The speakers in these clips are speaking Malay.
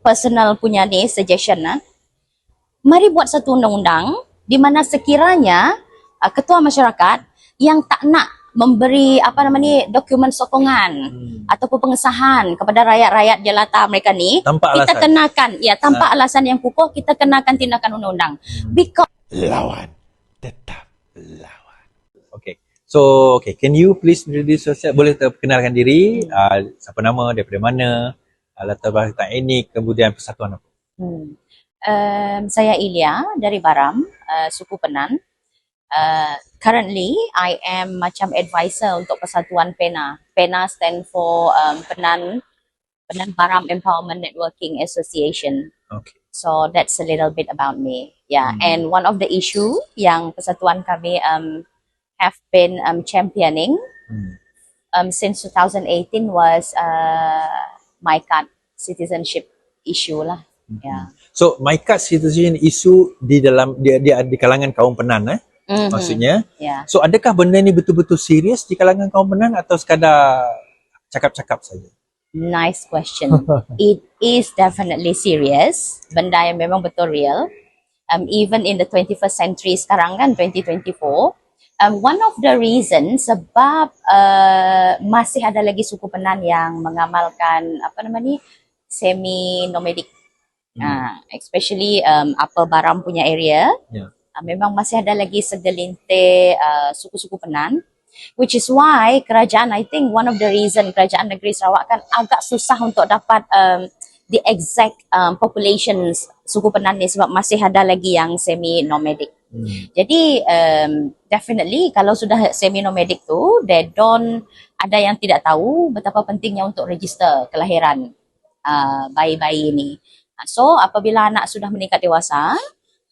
personal punya ni suggestion mari buat satu undang-undang di mana sekiranya ketua masyarakat yang tak nak memberi dokumen sokongan ataupun pengesahan kepada rakyat-rakyat jelata mereka ni, tanpa kita alasan. kenakan tanpa alasan yang kukuh, kita kenakan tindakan undang-undang. Because lawan, tetap lawan. Okay. So, can you please introduce yourself? Boleh perkenalkan diri, siapa nama, daripada mana, latar belakang etnik, kemudian persatuan apa? Saya Ilya dari Baram, suku Penan. Currently, I am macam advisor untuk Persatuan PENA. PENA stand for Penan Baram Empowerment Networking Association. Okay. So that's a little bit about me. Yeah, and one of the issue yang persatuan kami have been championing since 2018 was MyKad citizenship issue lah. Yeah. So MyKad citizenship issue di dalam dia di kalangan kaum Penan maksudnya. Yeah. So adakah benda ni betul-betul serius di kalangan kaum Penan atau sekadar cakap-cakap saja? Nice question. It is definitely serious. Benda yang memang betul real. Even in the 21st century sekarang kan, 2024. One of the reasons sebab masih ada lagi suku Penan yang mengamalkan semi-nomadic. Especially Upper Baram punya area. Yeah. Memang masih ada lagi segelintir suku-suku Penan. Which is why kerajaan, I think one of the reason kerajaan negeri Sarawak kan agak susah untuk dapat the exact populations suku Penan ni sebab masih ada lagi yang semi-nomadic. Jadi definitely kalau sudah semi-nomadic tu, they don't, ada yang tidak tahu betapa pentingnya untuk register kelahiran bayi-bayi ni. So apabila anak sudah meningkat dewasa,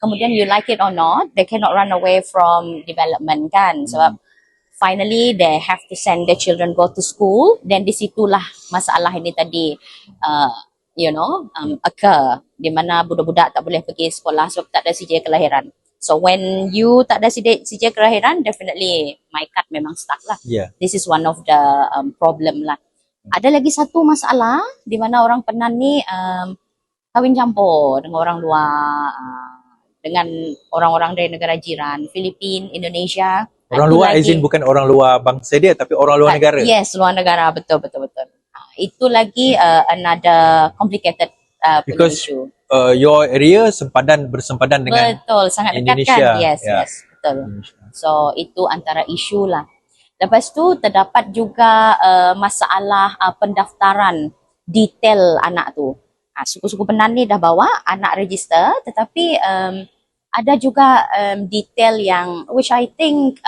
kemudian you like it or not, they cannot run away from development kan, sebab finally they have to send their children go to school. Then di situlah masalah ini tadi occur, di mana budak-budak tak boleh pergi sekolah sebab tak ada CJ kelahiran. So when you tak ada CJ kelahiran, definitely MyKad memang stuck lah. Yeah. This is one of the problem lah. Ada lagi satu masalah di mana orang Penan ni kahwin campur dengan orang luar, dengan orang-orang dari negara jiran, Filipina, Indonesia. Orang luar izin bukan orang luar bangsa dia tapi orang luar negara. Yes, luar negara, betul. Itu lagi another complicated issue. Your area bersempadan dengan betul, sangat dekat Indonesia. Kan? Yes, betul. Indonesia. So itu antara isu lah. Lepas tu terdapat juga masalah pendaftaran detail anak tu. Suku-suku Penan ni dah bawa anak register, tetapi ada juga detail yang which I think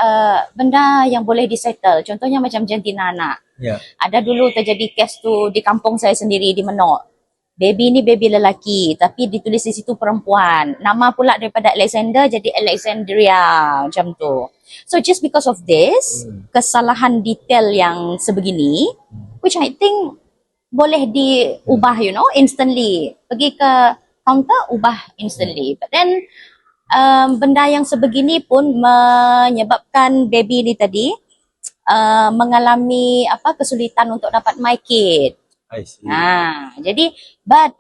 benda yang boleh disettle. Contohnya macam jantina anak. Yeah. Ada dulu terjadi kes tu di kampung saya sendiri di Menok. Baby ni baby lelaki tapi ditulis di situ perempuan. Nama pula daripada Alexander jadi Alexandria macam tu. So just because of this, kesalahan detail yang sebegini, which I think boleh diubah instantly. Pergi ke counter, ubah instantly. But then benda yang sebegini pun menyebabkan baby ni tadi mengalami kesulitan untuk dapat MyKid. I see. Jadi but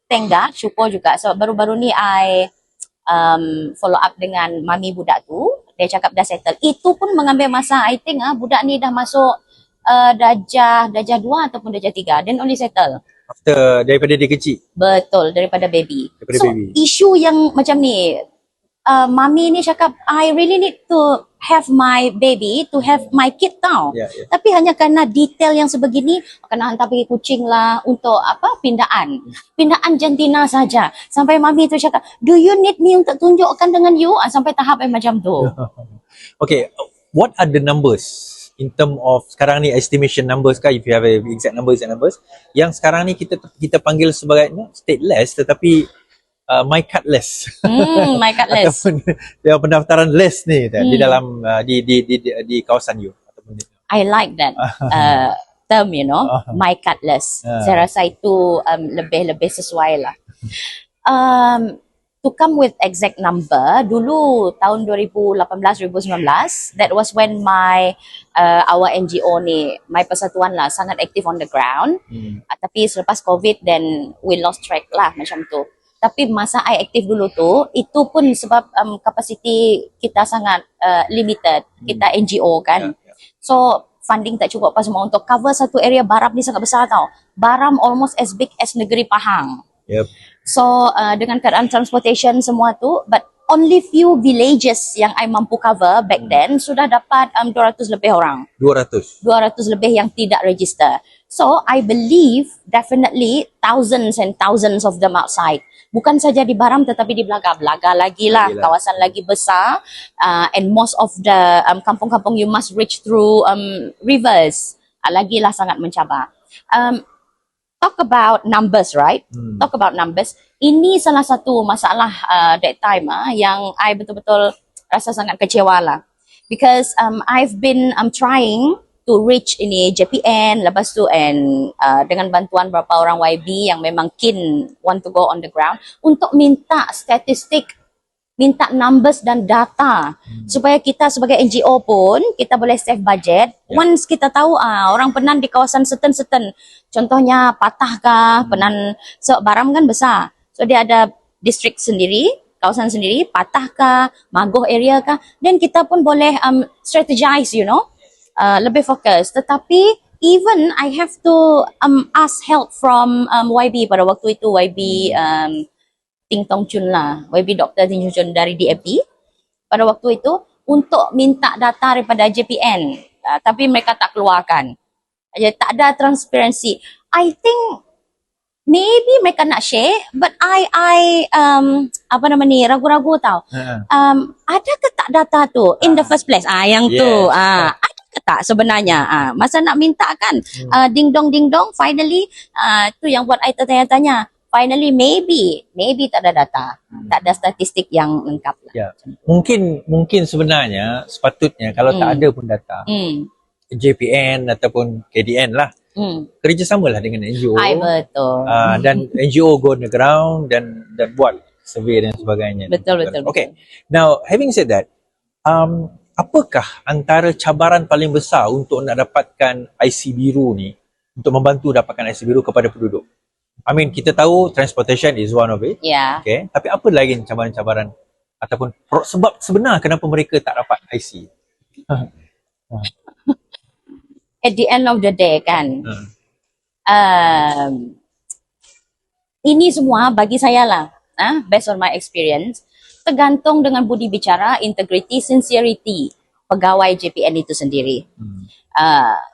thank God, syukur juga sebab baru-baru ni I follow up dengan mami budak tu. Dia cakap dah settle. Itu pun mengambil masa. I think budak ni dah masuk darjah 2 ataupun darjah 3, then only settle. After daripada dia kecil. Betul, daripada baby. Baby. Isu yang macam ni, mami ni cakap, I really need to have my baby, to have my kid tau. Yeah. Tapi hanya kerana detail yang sebegini, kena hantar pergi kucing lah untuk pindaan. Pindaan jantina saja. Sampai mami tu cakap, do you need me untuk tunjukkan dengan you? Sampai tahap yang macam tu. Okay, what are the numbers? In term of sekarang ni estimation numbers if you have a exact numbers yang sekarang ni kita panggil sebagai stateless tetapi MyKadless. MyKadless. Ataupun dia pendaftaran less ni di dalam di kawasan you ataupun I like that term, MyKadless. Saya rasa itu lebih sesuai lah. to come with exact number, dulu tahun 2018-2019, that was when our NGO ni, my persatuan lah, sangat aktif on the ground. Tapi selepas COVID, then we lost track lah macam tu. Tapi masa I aktif dulu tu, itu pun sebab kapasiti kita sangat limited. Kita NGO kan. So, funding tak cukup apa semua untuk cover satu area. Baram ni sangat besar tau. Baram almost as big as negeri Pahang. So dengan keadaan transportation semua tu, but only few villages yang I mampu cover back then sudah dapat 200 lebih orang. 200 lebih yang tidak register. So I believe definitely thousands and thousands of them outside. Bukan saja di Baram tetapi di Belaga lagi lah, kawasan lagi besar, and most of the kampung-kampung you must reach through rivers. Lagi lah sangat mencabar. Talk about numbers, right? Talk about numbers. Ini salah satu masalah that time yang I betul-betul rasa sangat kecewa lah. Because I've been trying to reach ini JPN, lepas tu and dengan bantuan beberapa orang YB yang memang keen want to go on the ground untuk minta statistik, minta numbers dan data supaya kita sebagai NGO pun kita boleh save budget. Once kita tahu orang Penan di kawasan certain, contohnya Patah kah, Penan, so Baram kan besar, so dia ada distrik sendiri, kawasan sendiri, Patah kah, Magoh area kah, then kita pun boleh strategize, you know, lebih fokus. Tetapi even I have to ask help from YB pada waktu itu, YB Ting Tong Chun lah, YB Dr. Ting Tong Chun dari DAP pada waktu itu untuk minta data daripada JPN, tapi mereka tak keluarkan. Tak ada transparency. I think maybe mereka nak share, but I apa nama ni, ragu-ragu tau. Ada ke tak data tu in the first place? Yang tu. Ada ke tak sebenarnya? Masa nak minta kan, ding dong, finally tu yang buat I tertanya-tanya. Finally, maybe tak ada data, tak ada statistik yang lengkap lah. Mungkin sebenarnya sepatutnya kalau tak ada pun data, JPN ataupun KDN lah, kerjasamalah dengan NGO. Betul. Dan NGO go on the ground dan buat survey dan sebagainya. Betul. Okay. Now, having said that, apakah antara cabaran paling besar untuk nak dapatkan IC biru ni, untuk membantu dapatkan IC biru kepada penduduk? I mean, kita tahu transportation is one of it. Okay. Tapi apa lagi cabaran-cabaran ataupun sebab sebenar kenapa mereka tak dapat IC? At the end of the day kan, ini semua bagi saya lah, based on my experience, tergantung dengan budi bicara, integrity, sincerity pegawai JPN itu sendiri.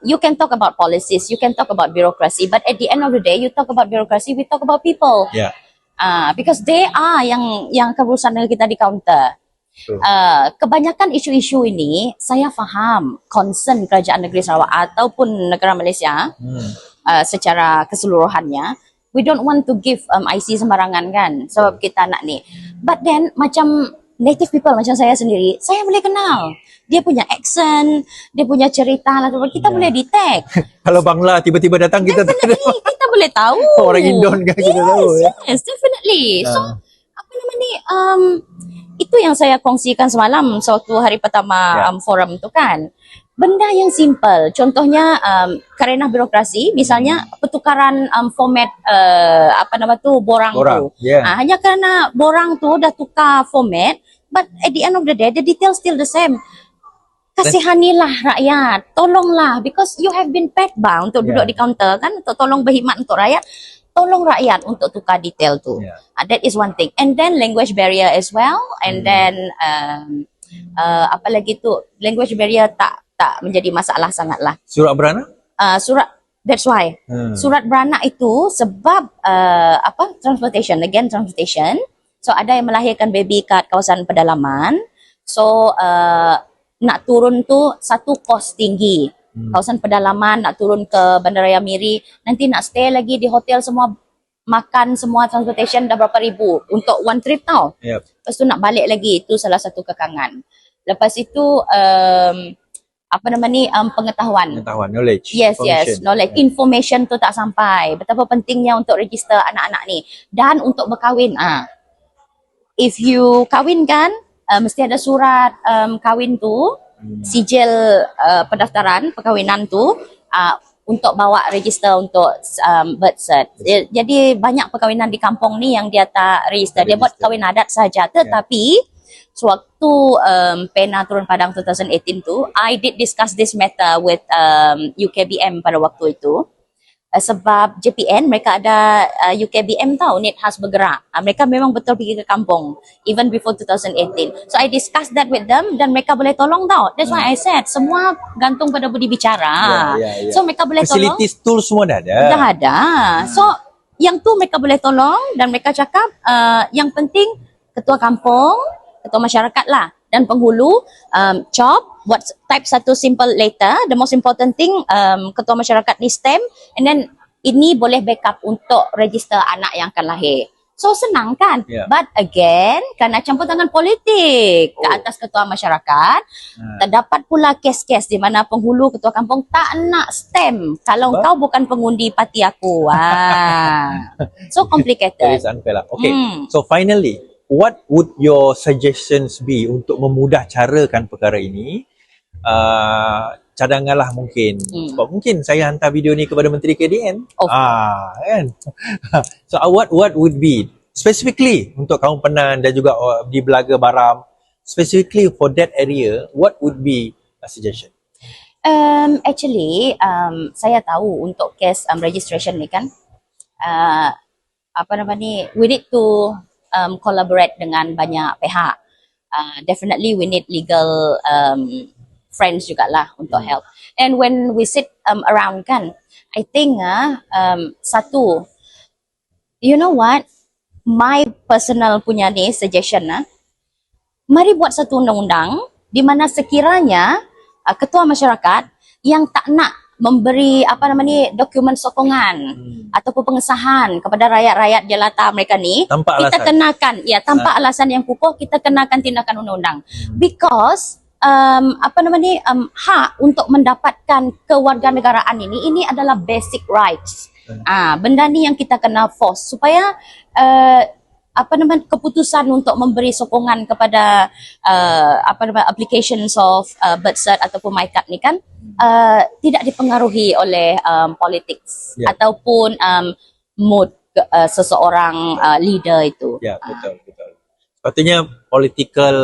You can talk about policies, you can talk about bureaucracy, but at the end of the day, you talk about bureaucracy, we talk about people. Because they are yang kerusan dengan kita di counter. Kebanyakan isu-isu ini, saya faham concern kerajaan negeri Sarawak ataupun negara Malaysia secara keseluruhannya. We don't want to give IC sembarangan kan, sebab kita nak ni. But then, macam native people macam saya sendiri, saya boleh kenal. Dia punya accent, dia punya cerita lah, kita boleh detect. Kalau Bangla tiba-tiba datang, kita kita boleh tahu. Orang Indon kan kita tahu. Yes, definitely. So, apa nama ni, itu yang saya kongsikan semalam suatu hari pertama forum tu kan. Benda yang simple, contohnya kerana birokrasi, misalnya pertukaran format apa nama tu, borang. Tu. Hanya kerana borang tu dah tukar format, but at the end of the day, the details still the same. Kasihanilah rakyat, tolonglah, because you have been paid bang untuk duduk di counter kan, untuk tolong berkhidmat untuk rakyat. Tolong rakyat untuk tukar detail tu. That is one thing. And then language barrier as well. And then apa lagi tu, language barrier tak menjadi masalah sangatlah. Surat beranak? That's why. Surat beranak itu sebab transportation. So ada yang melahirkan baby kat kawasan pedalaman. So nak turun tu satu kos tinggi. Kawasan pedalaman, nak turun ke Bandaraya Miri, nanti nak stay lagi di hotel semua, makan semua, transportation dah berapa ribu untuk one trip tau. Lepas tu nak balik lagi, itu salah satu kekangan. Lepas itu apa nama ni, pengetahuan, knowledge. Yes, knowledge. Information tu tak sampai. Betapa pentingnya untuk register anak-anak ni dan untuk berkahwin. if you kahwin kan, mesti ada surat kahwin tu, sijil pendaftaran perkahwinan tu, untuk bawa register untuk birth cert. Jadi banyak perkahwinan di kampung ni yang dia tak register. Dia buat kahwin adat saja. Tetapi sewaktu PENA turun padang 2018 tu, I did discuss this matter with UKBM pada waktu itu. Sebab JPN mereka ada UKBM tahu, Unit Khas Bergerak. Mereka memang betul pergi ke kampung even before 2018. So I discussed that with them dan mereka boleh tolong tahu. That's why I said semua gantung pada budi bicara. So mereka boleh tolong. Facilities tool semua dah ada. Dah ada. So yang tu mereka boleh tolong dan mereka cakap yang penting ketua kampung, ketua masyarakat lah dan penghulu CHOP buat type satu simple letter. The most important thing, ketua masyarakat ni stamp, and then ini boleh backup untuk register anak yang akan lahir. So senang kan? But again, kerana campur tangan politik ke atas ketua masyarakat, terdapat pula kes-kes di mana penghulu ketua kampung tak nak stamp kalau kau bukan pengundi parti aku. So complicated. That is unfair lah. Okay, so finally, what would your suggestions be untuk memudah carakan perkara ini? Cadanganlah mungkin. Sebab mungkin saya hantar video ni kepada Menteri KDN. Kan? So what would be specifically untuk Kaum Penan dan juga di Belaga Baram, specifically for that area, what would be a suggestion? Actually, saya tahu untuk case registration ni kan, we need to collaborate dengan banyak pihak. Definitely we need legal friends jugalah untuk help. And when we sit around kan, I think satu, you know what, my personal punya ni suggestion mari buat satu undang-undang di mana sekiranya ketua masyarakat yang tak nak memberi dokumen sokongan ataupun pengesahan kepada rakyat-rakyat jelata mereka ni, tanpa kita alasan. kenakan tanpa alasan yang kukuh, kita kenakan tindakan undang-undang. Because hak untuk mendapatkan kewarganegaraan ini adalah basic rights. Benda ni yang kita kena force supaya keputusan untuk memberi sokongan kepada applications of birth cert ataupun MyKad ni kan tidak dipengaruhi oleh politics ataupun mood seseorang leader itu. Ya, betul. Sepatutnya political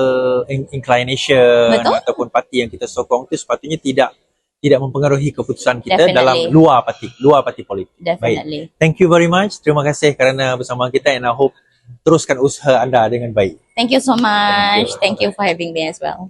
inclination ataupun parti yang kita sokong itu sepatutnya tidak mempengaruhi keputusan kita dalam luar parti politik. Definitely. Baik. Thank you very much. Terima kasih kerana bersama kita, and I hope teruskan usaha anda dengan baik. Thank you so much. Thank you for having me as well.